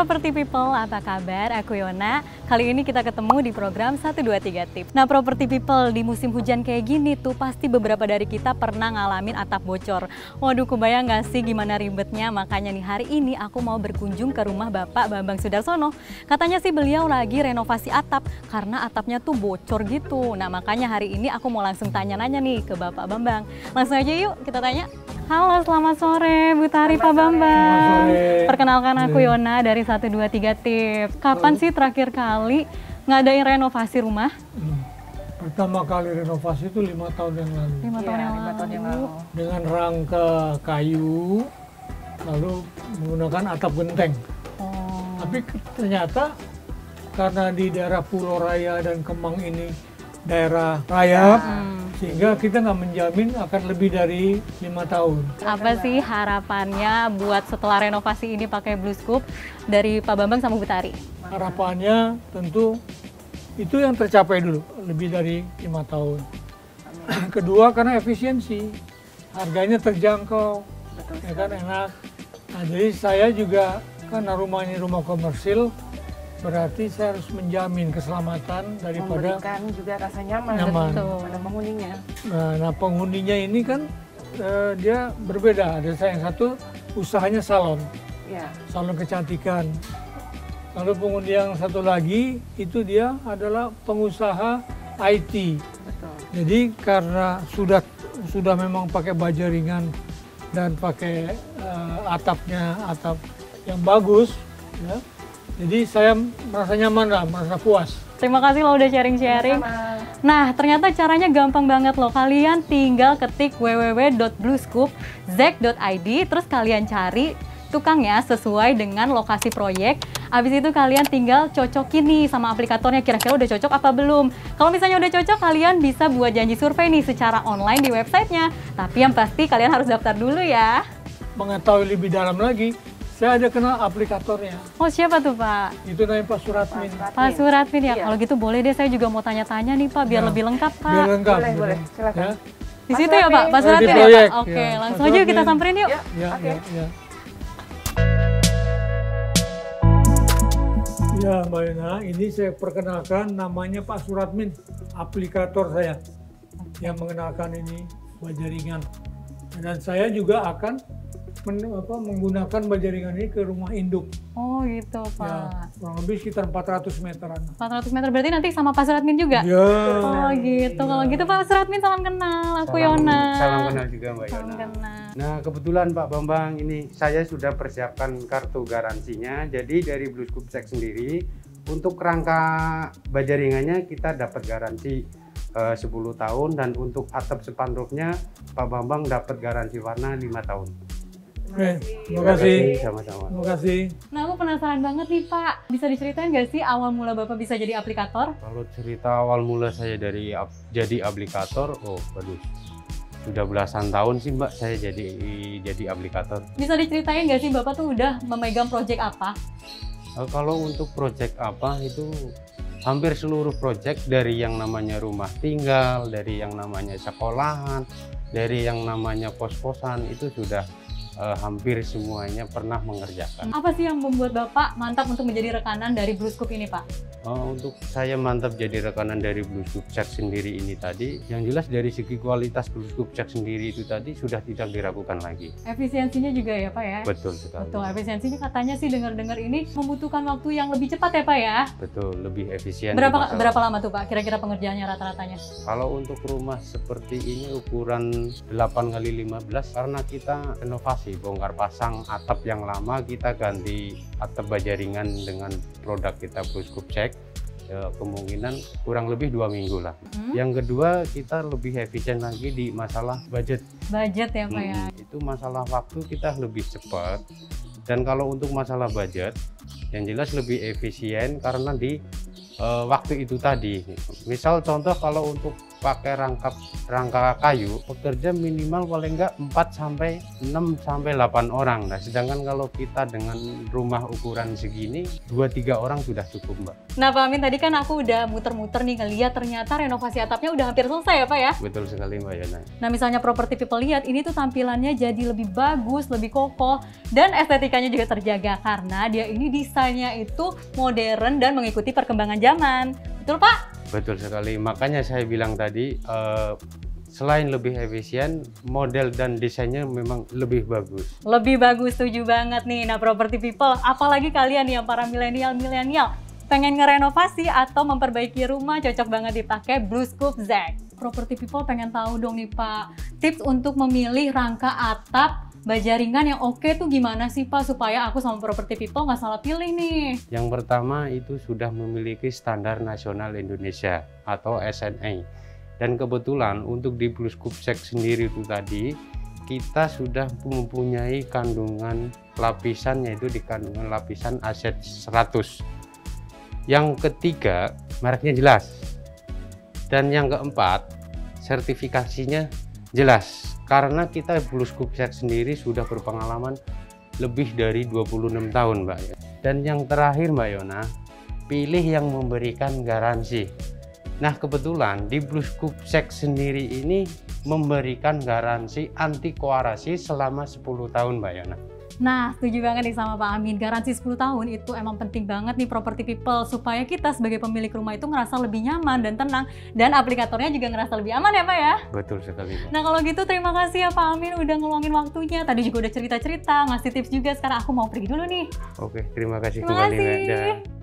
Property People, apa kabar? Aku Yona. Kali ini kita ketemu di program 123 Tips. Nah, Property People, di musim hujan kayak gini tuh pasti beberapa dari kita pernah ngalamin atap bocor. Waduh, kebayang gak sih gimana ribetnya? Makanya nih hari ini aku mau berkunjung ke rumah Bapak Bambang Sudarsono. Katanya sih beliau lagi renovasi atap karena atapnya tuh bocor gitu. Nah, makanya hari ini aku mau langsung tanya-nanya nih ke Bapak Bambang. Langsung aja yuk kita tanya. Halo, selamat sore Bu Tari, Pak Bambang. Perkenalkan aku Yona dari 123 Tips. Kapan sih terakhir kali ngadain renovasi rumah? Pertama kali renovasi itu 5 tahun yang lalu. 5 tahun yang lalu. Dengan rangka kayu, lalu menggunakan atap genteng. Tapi ternyata karena di daerah Pulau Raya dan Kemang ini daerah rayap, sehingga kita nggak menjamin akan lebih dari 5 tahun. Apa sih harapannya buat setelah renovasi ini pakai Blue Scoop dari Pak Bambang sama Bu Tari? Harapannya tentu itu yang tercapai dulu, lebih dari 5 tahun. Kedua karena efisiensi, harganya terjangkau, ya kan enak. Nah, jadi saya juga karena rumah ini rumah komersil, berarti saya harus menjamin keselamatan daripada memberikan juga rasa nyaman pada penghuninya. Nah, penghuninya ini kan dia berbeda. Ada saya yang satu usahanya salon, salon kecantikan. Lalu penghuni yang satu lagi itu dia adalah pengusaha IT. Betul. Jadi karena sudah memang pakai baja ringan dan pakai atapnya atap yang bagus, ya. Jadi saya merasa nyaman lah, merasa puas. Terima kasih lo udah sharing-sharing. Nah, ternyata caranya gampang banget loh. Kalian tinggal ketik www.bluescoop.z.id, terus kalian cari tukangnya sesuai dengan lokasi proyek. Habis itu kalian tinggal cocokin nih sama aplikatornya, kira-kira udah cocok apa belum. Kalau misalnya udah cocok, kalian bisa buat janji survei nih secara online di websitenya. Tapi yang pasti kalian harus daftar dulu ya. Mengetahui lebih dalam lagi, saya ada kenal aplikatornya. Oh, siapa tuh Pak? Itu namanya Pak Suratmin. Pak Suratmin ya. Iya. Kalau gitu boleh deh, saya juga mau tanya-tanya nih Pak, biar lebih lengkap Pak. Biar lengkap. Boleh, silakan. Ya. Di situ ya Pak, Pak Di Suratmin ya proyek, Pak? Oke, ya. langsung Pak aja kita Suratmin. samperin yuk. Ya, Oke. ya. Ya, Mbak Yona, ini saya perkenalkan namanya Pak Suratmin, aplikator saya yang mengenalkan ini baja ringan. Dan saya juga akan menggunakan baja ringan ini ke rumah induk. Oh gitu Pak. Ya, kurang lebih sekitar 400 meteran. 400 meter berarti nanti sama Pak Suratmin juga? Ya. Oh gitu. Kalau gitu Pak Suratmin salam kenal. Aku Yona. Salam kenal juga Mbak Salam Yona. kenal. Nah kebetulan Pak Bambang ini saya sudah persiapkan kartu garansinya. Jadi dari Blue Scoop Check sendiri untuk rangka baja ringannya kita dapat garansi 10 tahun, dan untuk atap spanduknya Pak Bambang dapat garansi warna 5 tahun. Oke, terima kasih. Sama-sama. Terima kasih. Nah aku penasaran banget nih Pak. Bisa diceritain nggak sih awal mula Bapak bisa jadi aplikator? Kalau cerita awal mula saya dari jadi aplikator, waduh, sudah belasan tahun sih Mbak saya jadi aplikator. Bisa diceritain nggak sih Bapak tuh udah memegang proyek apa? Kalau untuk proyek apa itu hampir seluruh proyek, dari yang namanya rumah tinggal, dari yang namanya sekolahan, dari yang namanya kos-kosan, itu sudah hampir semuanya pernah mengerjakan. Apa sih yang membuat Bapak mantap untuk menjadi rekanan dari Blue Scoop ini Pak? Untuk saya mantap jadi rekanan dari Blue Scoop Check sendiri ini tadi, yang jelas dari segi kualitas Blue Scoop Check sendiri itu tadi sudah tidak diragukan lagi. Efisiensinya juga ya Pak ya? Betul sekali. Betul, efisiensinya katanya sih dengar-dengar ini membutuhkan waktu yang lebih cepat ya Pak ya? Betul, lebih efisien. Berapa lama tuh Pak kira-kira pengerjaannya rata-ratanya? Kalau untuk rumah seperti ini ukuran 8x15, karena kita renovasi, bongkar pasang atap yang lama, kita ganti atap baja ringan dengan produk kita Blue Scoop Check, ya, kemungkinan kurang lebih 2 minggu lah. Yang kedua, kita lebih efisien lagi di masalah budget. Budget ya Pak ya? Itu masalah waktu kita lebih cepat, dan kalau untuk masalah budget yang jelas lebih efisien karena di waktu itu tadi. Misal contoh kalau untuk pakai rangka kayu, pekerja minimal paling enggak 4 sampai 6 sampai 8 orang. Nah, sedangkan kalau kita dengan rumah ukuran segini 2-3 orang sudah cukup, Mbak. Nah Pak Amin, tadi kan aku udah muter-muter nih ngeliat ternyata renovasi atapnya udah hampir selesai ya Pak ya? Betul sekali Mbak Yona. Nah misalnya Property People lihat ini tuh tampilannya jadi lebih bagus, lebih kokoh, dan estetikanya juga terjaga karena dia ini desainnya itu modern dan mengikuti perkembangan zaman. Betul Pak? Betul sekali, makanya saya bilang tadi selain lebih efisien, model dan desainnya memang lebih bagus. Lebih bagus, setuju banget nih. Nah Property People, apalagi kalian yang para milenial pengen ngerenovasi atau memperbaiki rumah, cocok banget dipakai BlueScoop Z. Property People pengen tahu dong nih Pak, tips untuk memilih rangka atap baja ringan yang oke tuh gimana sih Pak, supaya aku sama Property People nggak salah pilih nih? Yang pertama itu sudah memiliki standar nasional Indonesia atau SNA. Dan kebetulan untuk di BlueScoop Z sendiri itu tadi, kita sudah mempunyai kandungan lapisan, yaitu di kandungan lapisan AZ100. Yang ketiga, mereknya jelas. Dan yang keempat, sertifikasinya jelas. Karena kita BlueScoop Z sendiri sudah berpengalaman lebih dari 26 tahun, Mbak. Dan yang terakhir, Mbak Yona, pilih yang memberikan garansi. Nah, kebetulan di BlueScoop Z sendiri ini memberikan garansi anti koarasi selama 10 tahun, Mbak Yona. Nah, setuju banget nih sama Pak Amin. Garansi 10 tahun itu emang penting banget nih Property People, supaya kita sebagai pemilik rumah itu ngerasa lebih nyaman dan tenang, dan aplikatornya juga ngerasa lebih aman ya Pak ya? Betul sekali, Pak. Nah kalau gitu terima kasih ya Pak Amin udah ngeluangin waktunya. Tadi juga udah cerita-cerita, ngasih tips juga. Sekarang aku mau pergi dulu nih. Oke, terima kasih Terima kembali, kasih. Mbak.